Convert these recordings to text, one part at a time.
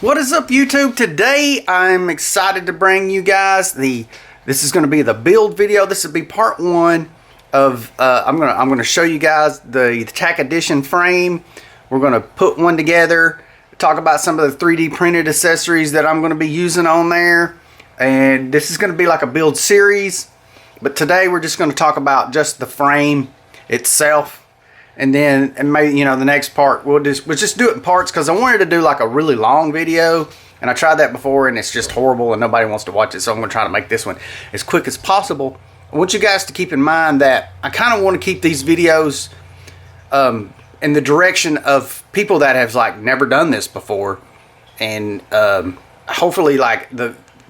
What is up, YouTube? Today I'm excited to bring you guys this is going to be the build video. This will be part one of I'm gonna show you guys the TAQ edition frame. We're gonna put one together, talk about some of the 3D printed accessories that I'm gonna be using on there, and this is gonna be like a build series. But today we're just gonna talk about just the frame itself. And then, and maybe, you know, the next part we'll just do it in parts, because I wanted to do like a really long video, and I tried that before and it's just horrible and nobody wants to watch it. So I'm going to try to make this one as quick as possible. I want you guys to keep in mind that I kind of want to keep these videos in the direction of people that have like never done this before, and hopefully like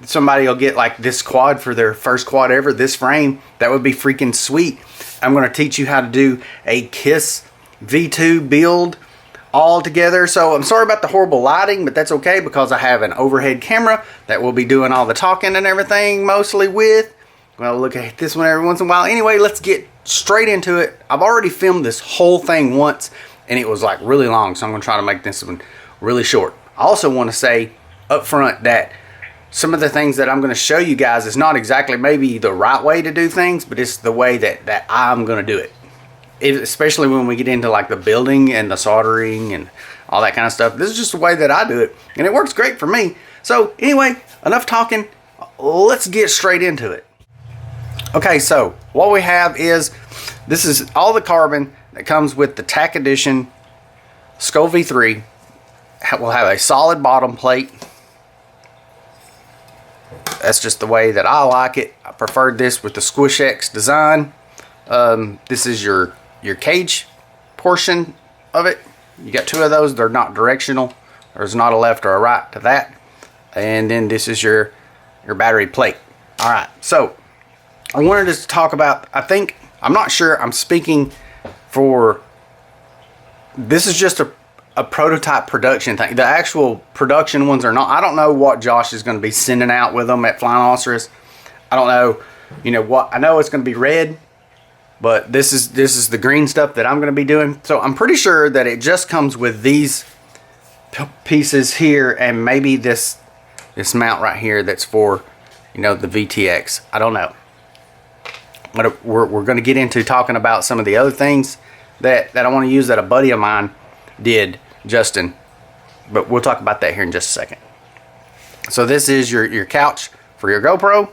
somebody will get like this quad for their first quad ever, this frame. That would be freaking sweet. I'm going to teach you how to do a KISS V2 build all together. So I'm sorry about the horrible lighting, but that's okay, because I have an overhead camera that will be doing all the talking and everything mostly with. Well, look at this one every once in a while. Anyway, let's get straight into it. I've already filmed this whole thing once and it was like really long, so I'm going to try to make this one really short. I also want to say up front that some of the things that I'm going to show you guys is not exactly maybe the right way to do things, but it's the way that I'm going to do it. Especially when we get into like the building and the soldering and all that kind of stuff. This is just the way that I do it, and it works great for me. So anyway, enough talking. Let's get straight into it. Okay, so what we have is, this is all the carbon that comes with the TAQ edition Sköll V3. We'll have a solid bottom plate. That's just the way that I like it. I preferred this with the Squish X design. This is your cage portion of it. You got two of those. They're not directional. There's not a left or a right to that. And then this is your battery plate. All right. So I wanted to talk about, I'm not sure I'm speaking for, this is just a prototype production thing. The actual production ones are not. I don't know what Josh is going to be sending out with them at Flying Ostrich. I don't know, you know what. I know it's going to be red, but this is the green stuff that I'm going to be doing. So I'm pretty sure that it just comes with these pieces here, and maybe this mount right here that's for, you know, the VTX. I don't know. But we're going to get into talking about some of the other things that I want to use that a buddy of mine did, Justin, but we'll talk about that here in just a second. So this is your couch for your GoPro.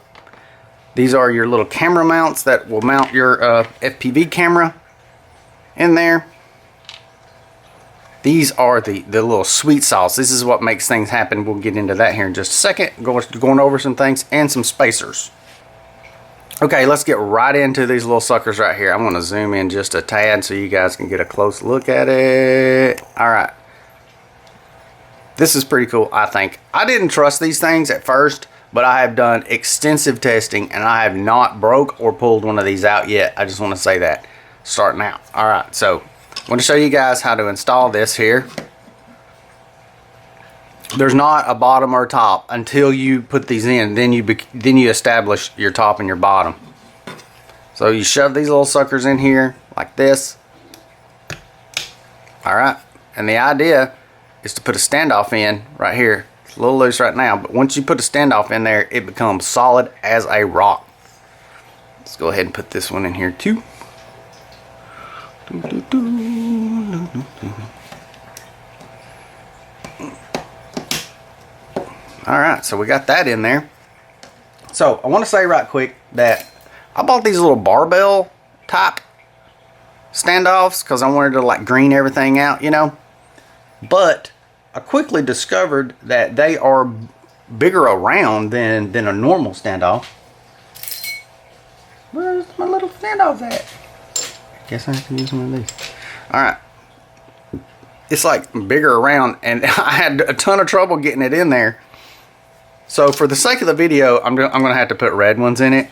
These are your little camera mounts that will mount your FPV camera in there. These are the little sweet sauce. This is what makes things happen. We'll get into that here in just a second. Going over some things and some spacers. Okay, let's get right into these little suckers right here. I'm going to zoom in just a tad so you guys can get a close look at it. Alright. This is pretty cool, I think. I didn't trust these things at first, but I have done extensive testing and I have not broke or pulled one of these out yet. I just want to say that starting out. Alright, so I'm going to show you guys how to install this here. There's not a bottom or top until you put these in. Then you establish your top and your bottom. So you shove these little suckers in here like this. All right, and the idea is to put a standoff in right here. It's a little loose right now, but once you put a standoff in there, it becomes solid as a rock. Let's go ahead and put this one in here too. Alright, so we got that in there. So I want to say right quick that I bought these little barbell type standoffs because I wanted to like green everything out, you know. But I quickly discovered that they are bigger around than a normal standoff. Where's my little standoff at? I guess I have to use one of these. Alright. It's like bigger around, and I had a ton of trouble getting it in there. So for the sake of the video, I'm going to have to put red ones in it.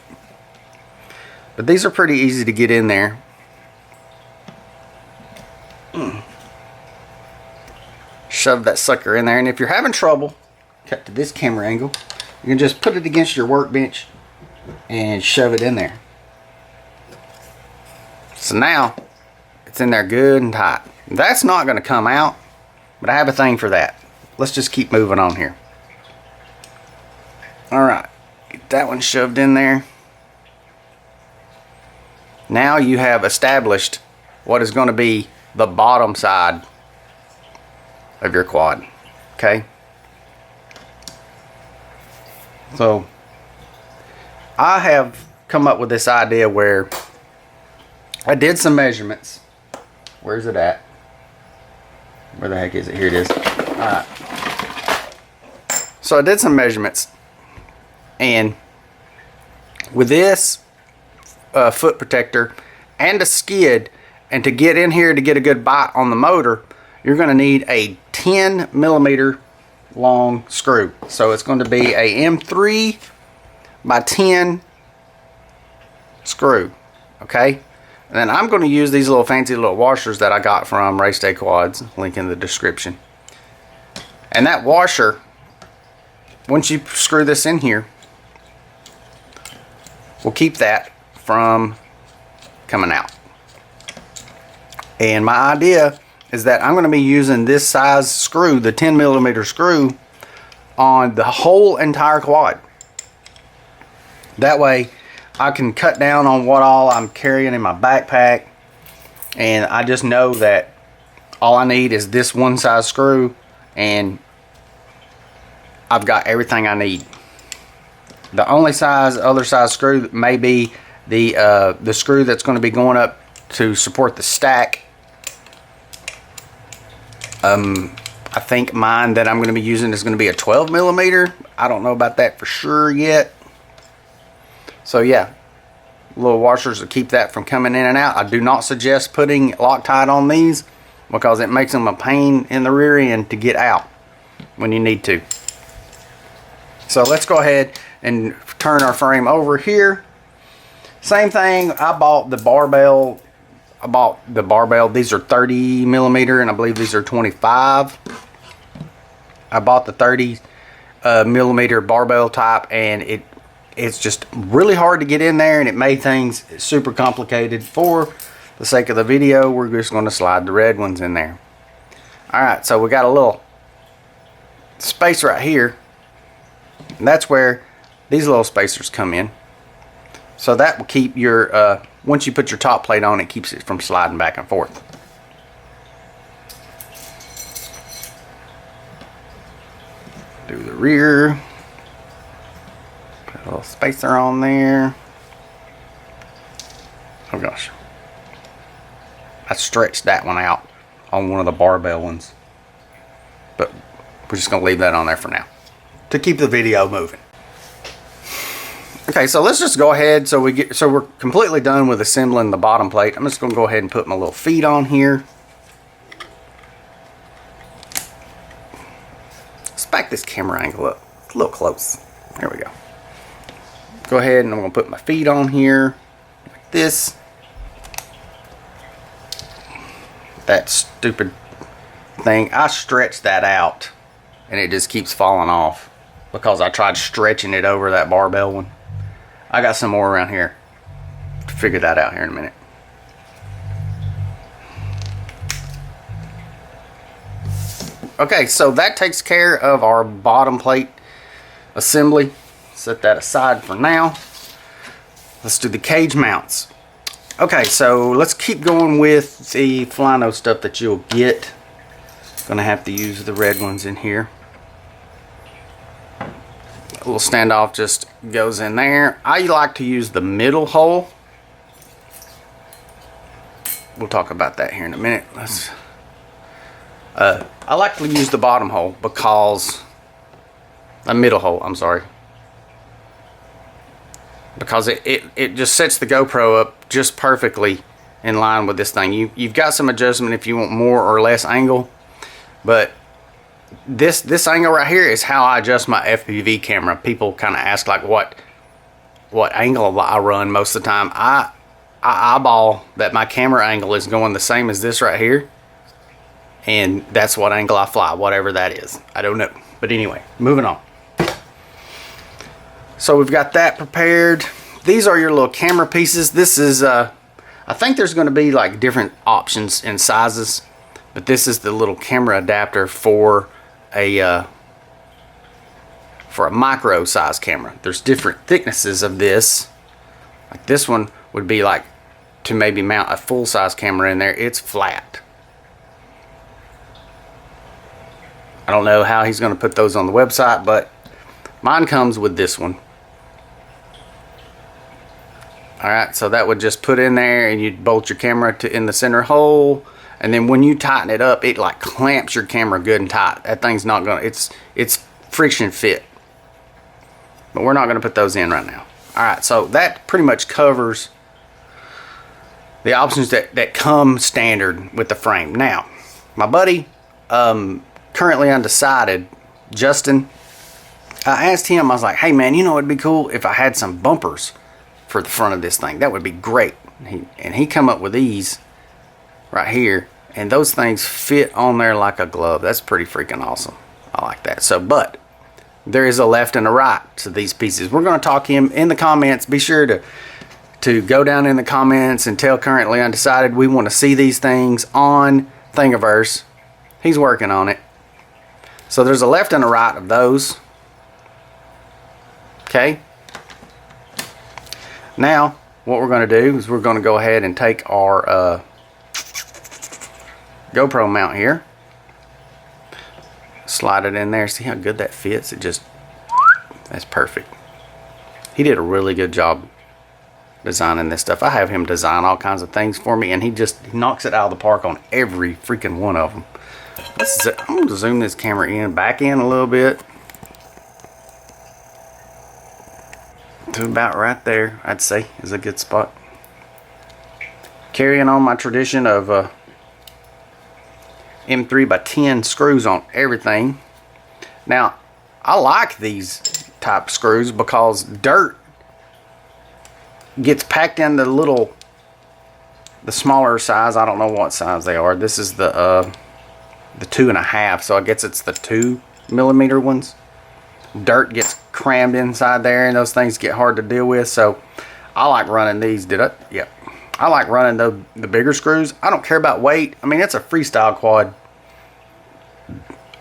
But these are pretty easy to get in there. Shove that sucker in there. And if you're having trouble, cut to this camera angle, you can just put it against your workbench and shove it in there. So now it's in there good and tight. That's not going to come out, but I have a thing for that. let's just keep moving on here. All right, get that one shoved in there. Now you have established what is going to be the bottom side of your quad. Okay, so I have come up with this idea where I did some measurements. Where's it at? Where the heck is it? Here it is. Alright. So I did some measurements, and with this foot protector and a skid, and to get in here to get a good bite on the motor, you're going to need a 10 millimeter long screw. So it's going to be a M3 by 10 screw. Okay, and then I'm going to use these little fancy little washers that I got from Race Day Quads, link in the description. And that washer, once you screw this in here, will keep that from coming out. And my idea is that I'm going to be using this size screw, the 10 millimeter screw, on the whole entire quad. That way I can cut down on what all I'm carrying in my backpack, and I just know that all I need is this one size screw, and I've got everything I need. The only other size screw may be the screw that's going to be going up to support the stack. I think mine that I'm going to be using is going to be a 12 millimeter. I don't know about that for sure yet. So yeah, little washers to keep that from coming in and out. I do not suggest putting Loctite on these because it makes them a pain in the rear end to get out when you need to. So let's go ahead and turn our frame over here. Same thing, I bought the barbell. These are 30 millimeter, and I believe these are 25. I bought the 30 millimeter barbell type, and it's just really hard to get in there, and it made things super complicated. For the sake of the video, we're just going to slide the red ones in there. Alright, so we got a little space right here, and that's where these little spacers come in. So that will keep your, once you put your top plate on, it keeps it from sliding back and forth. Do the rear. Put a little spacer on there. Oh gosh. I stretched that one out on one of the barbell ones. But we're just going to leave that on there for now, to keep the video moving. Okay, so let's just go ahead. So we're completely done with assembling the bottom plate. I'm just going to go ahead and put my little feet on here. Let's back this camera angle up a little close. There we go. Go ahead and I'm going to put my feet on here like this. That stupid thing, I stretched that out and it just keeps falling off because I tried stretching it over that barbell one. I got some more around here to figure that out here in a minute. Okay, so that takes care of our bottom plate assembly. Set that aside for now. Let's do the cage mounts. Okay, so let's keep going with the Flano stuff that you'll get. Gonna have to use the red ones in here. A little standoff just goes in there. I like to use the middle hole. We'll talk about that here in a minute. I like to use the bottom hole because a middle hole, I'm sorry, because it just sets the GoPro up just perfectly in line with this thing. You've got some adjustment if you want more or less angle, but this angle right here is how I adjust my FPV camera. People kind of ask like what angle I run most of the time. I eyeball that my camera angle is going the same as this right here, and that's what angle I fly, whatever that is. I don't know, but anyway, moving on. So we've got that prepared. These are your little camera pieces. This is I think there's going to be like different options and sizes, but this is the little camera adapter for a micro size camera. There's different thicknesses of this. Like this one would be like to maybe mount a full size camera in there. It's flat. I don't know how he's going to put those on the website, but mine comes with this one. Alright, so that would just put in there and you'd bolt your camera in the center hole, and then when you tighten it up, it like clamps your camera good and tight. That thing's not gonna, it's friction fit. But we're not gonna put those in right now. Alright, so that pretty much covers the options that come standard with the frame. Now, my buddy, currently undecided, Justin, I asked him, I was like, hey man, you know it'd be cool if I had some bumpers for the front of this thing. That would be great. And he come up with these right here, and those things fit on there like a glove. That's pretty freaking awesome. I like that. So, but there is a left and a right to these pieces. We're going to talk him in the comments. Be sure to go down in the comments and tell Currently Undecided we want to see these things on Thingiverse. He's working on it. So there's a left and a right of those. Okay. Now, what we're going to do is we're going to go ahead and take our GoPro mount here. Slide it in there. See how good that fits? It just, that's perfect. He did a really good job designing this stuff. I have him design all kinds of things for me, and he knocks it out of the park on every freaking one of them. I'm going to zoom this camera back in a little bit. To about right there, I'd say, is a good spot. Carrying on my tradition of M3x10 screws on everything. Now, I like these type screws because dirt gets packed in the smaller size. I don't know what size they are. This is the 2.5, so I guess it's the 2mm ones. Dirt gets crammed inside there, and those things get hard to deal with. So I like running these. Yep. I like running the bigger screws. I don't care about weight. I mean, it's a freestyle quad.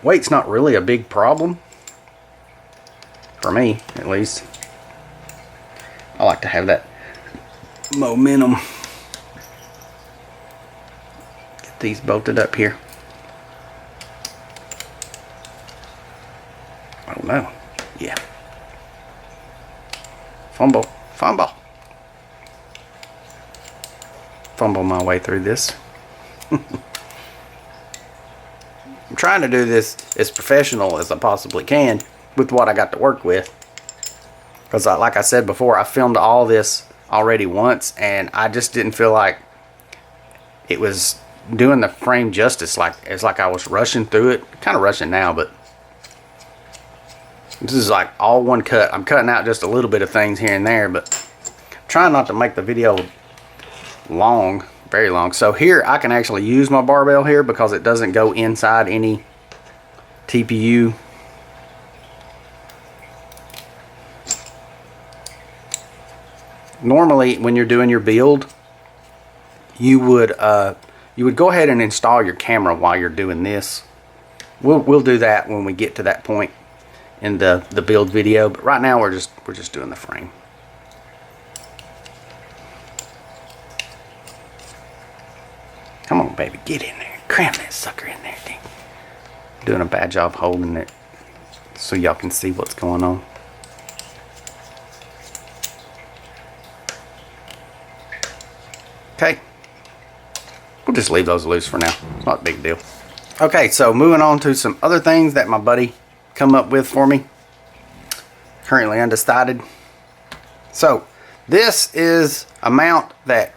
Weight's not really a big problem for me, at least. I like to have that momentum. Get these bolted up here. I don't know. Yeah. Fumble my way through this. I'm trying to do this as professional as I possibly can with what I got to work with, because like I said before, I filmed all this already once, and I just didn't feel like it was doing the frame justice. It's like I was rushing through it. Kind of rushing now, but this is like all one cut. I'm cutting out just a little bit of things here and there, but I'm trying not to make the video long, very long. So here I can actually use my barbell here because it doesn't go inside any TPU. Normally when you're doing your build, you would go ahead and install your camera while you're doing this. We'll do that when we get to that point in the build video, but right now we're just doing the frame. Come on, baby, get in there. Cram that sucker in there, dang. Doing a bad job holding it so y'all can see what's going on. Okay. We'll just leave those loose for now. It's not a big deal. Okay, so moving on to some other things that my buddy come up with for me. Currently Undecided. So this is a mount that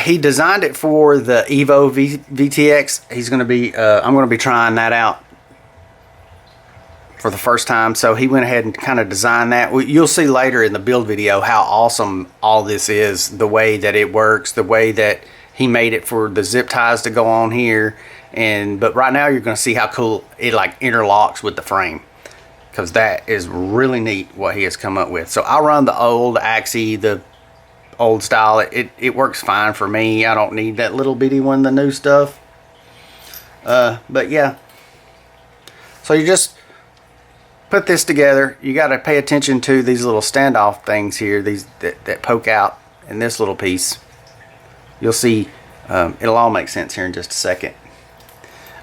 he designed it for the Vtx. He's going to be I'm going to be trying that out for the first time, so he went ahead and kind of designed that. You'll see later in the build video how awesome all this is, the way that it works, the way that he made it for the zip ties to go on here. But right now you're going to see how cool it like interlocks with the frame, because that is really neat what he has come up with. So I run the old Axii, the old style. It works fine for me. I don't need that little bitty one, the new stuff. But yeah, so you just put this together. You got to pay attention to these little standoff things here, these that poke out in this little piece. You'll see it'll all make sense here in just a second.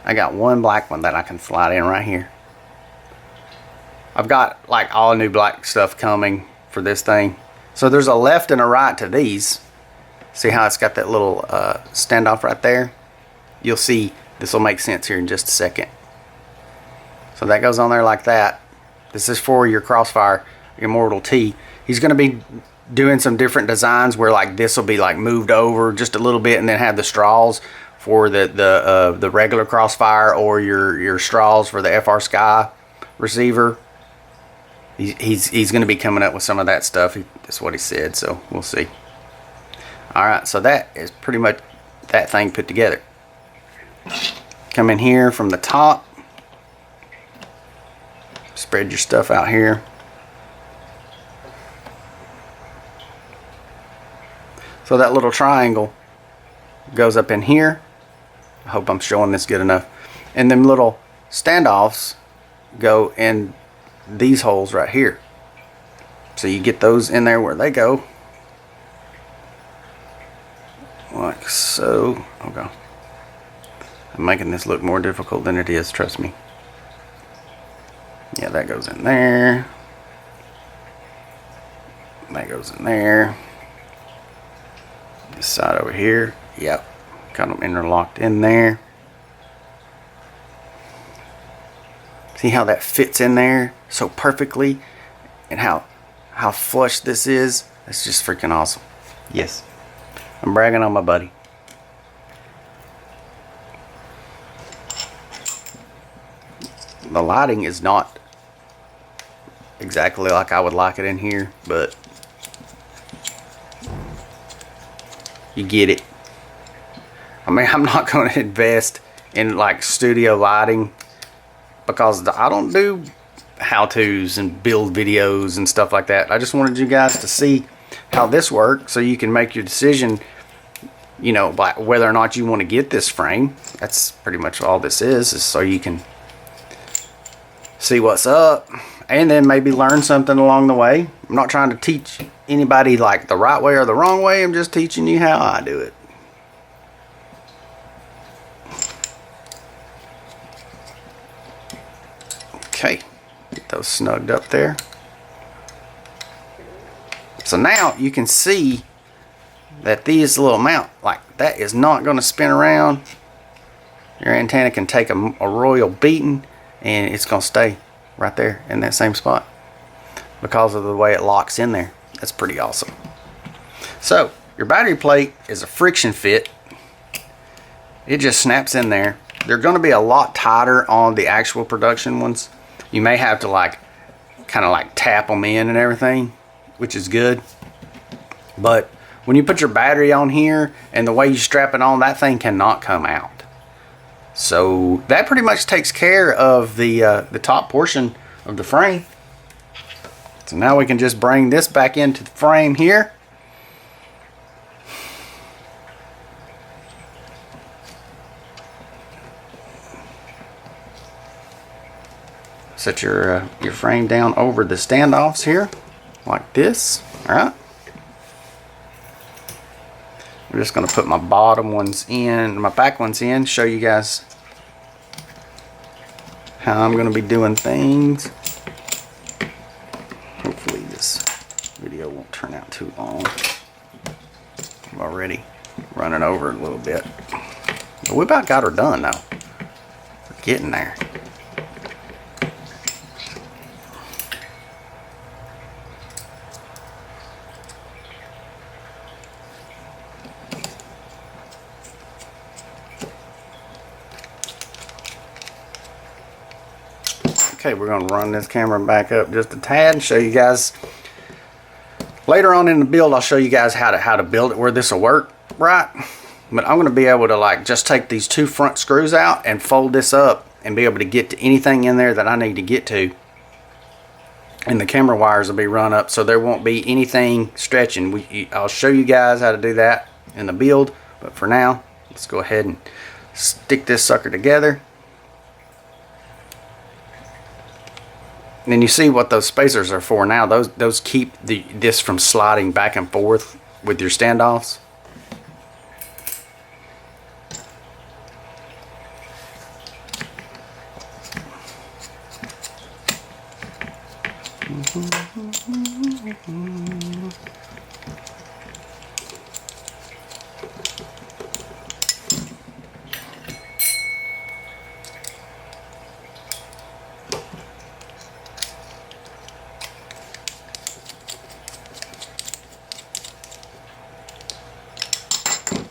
I got one black one that I can slide in right here. I've got like all new black stuff coming for this thing. So there's a left and a right to these. See how it's got that little standoff right there? You'll see this will make sense here in just a second. So that goes on there like that. This is for your Crossfire Immortal T. He's going to be doing some different designs where like this will be like moved over just a little bit and then have the straws for the regular Crossfire, or your straws for the FR Sky receiver. He's going to be coming up with some of that stuff. That's what he said, so we'll see. Alright, so that is pretty much that thing put together. Come in here from the top. Spread your stuff out here. So that little triangle goes up in here. I hope I'm showing this good enough. And them little standoffs go in these holes right here. So you get those in there where they go. Like so. Okay. I'm making this look more difficult than it is, trust me. Yeah, that goes in there. That goes in there. This side over here. Yep. Got them interlocked in there. See how that fits in there so perfectly, and how flush this is. That's just freaking awesome. Yes, I'm bragging on my buddy. The lighting is not exactly like I would like it in here, but you get it. I mean, I'm not going to invest in like studio lighting because I don't do how-tos and build videos and stuff like that. I just wanted you guys to see how this works so you can make your decision, you know, by whether or not you want to get this frame. That's pretty much all this is so you can see what's up and then maybe learn something along the way. I'm not trying to teach anybody like the right way or the wrong way. I'm just teaching you how I do it. Okay, get those snugged up there. So now you can see that these little mount, like that is not going to spin around. Your antenna can take a royal beating and it's going to stay right there in that same spot because of the way it locks in there. That's pretty awesome. So your battery plate is a friction fit. It just snaps in there. They're going to be a lot tighter on the actual production ones. You may have to like kind of like tap them in and everything, which is good. But when you put your battery on here and the way you strap it on, that thing cannot come out. So that pretty much takes care of the top portion of the frame. So now we can just bring this back into the frame here. Set your frame down over the standoffs here, like this. All right. I'm just going to put my bottom ones in, my back ones in, show you guys how I'm going to be doing things. Hopefully this video won't turn out too long. I'm already running over a little bit. But we about got her done though. We're getting there. Okay, we're going to run this camera back up just a tad and show you guys. Later on in the build, I'll show you guys how to build it where this will work, right? But I'm going to be able to like just take these two front screws out and fold this up and be able to get to anything in there that I need to get to. And the camera wires will be run up so there won't be anything stretching. I'll show you guys how to do that in the build, but for now, let's go ahead and stick this sucker together. And then you see what those spacers are for now. Those keep this from sliding back and forth with your standoffs.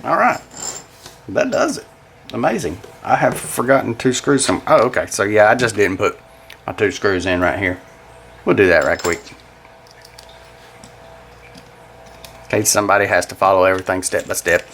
All right, that does it. Amazing. I have forgotten 2 screws. Oh, okay. So yeah, I just didn't put my 2 screws in right here. We'll do that right quick. In case somebody has to follow everything step by step.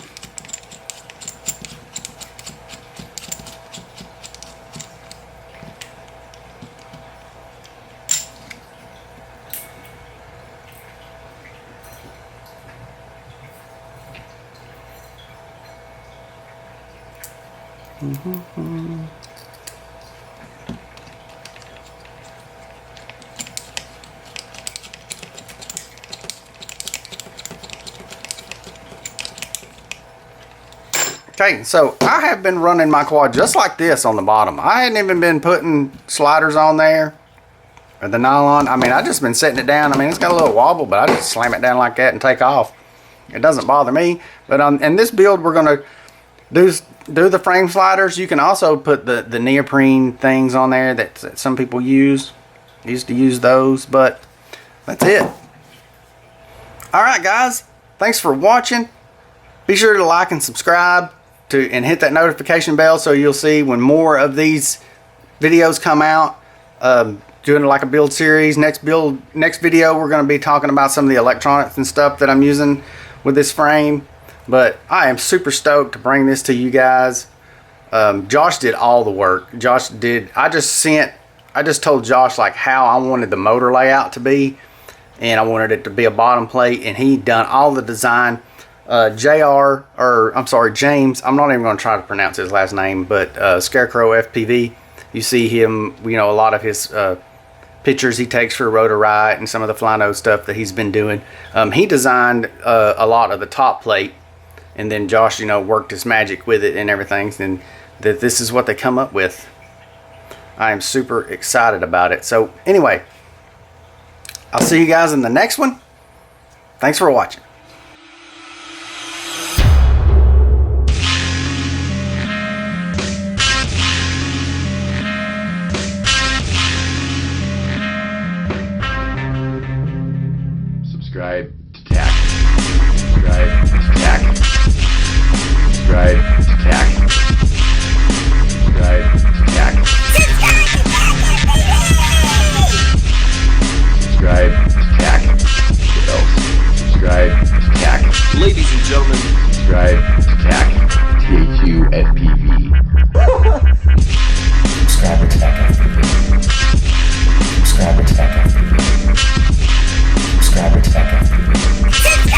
Okay, so I have been running my quad just like this on the bottom. I hadn't even been putting sliders on there or the nylon. I mean, I just been setting it down. I mean, it's got a little wobble, but I just slam it down like that and take off. It doesn't bother me. But in this build, we're gonna do the frame sliders. You can also put the neoprene things on there that some people use. I used to use those, but that's it. All right, guys. Thanks for watching. Be sure to like and subscribe and hit that notification bell so you'll see when more of these videos come out. Doing like a build series. Next video, we're going to be talking about some of the electronics and stuff that I'm using with this frame. But I am super stoked to bring this to you guys. Josh did all the work. I just told Josh like how I wanted the motor layout to be, and I wanted it to be a bottom plate, and he done all the design. James, I'm not even going to try to pronounce his last name, but Scarecrow FPV, you see him, you know, a lot of his pictures he takes for Rotor Riot and some of the Flyno stuff that he's been doing. He designed a lot of the top plate, and then Josh, you know, worked his magic with it and everything, and this is what they come up with. I am super excited about it. So anyway, I'll see you guys in the next one. Thanks for watching. Subscribe to TAQ. Subscribe to TAQ. Subscribe to TAQ. Subscribe to TAQ. Subscribe to TAQ. What else? Subscribe to TAQ. Ladies and gentlemen, subscribe to TAQ. TAQ FPV. Subscribe to TAQ FPV. Subscribe to TAQ FPV. Subscribe to TAQ FPV.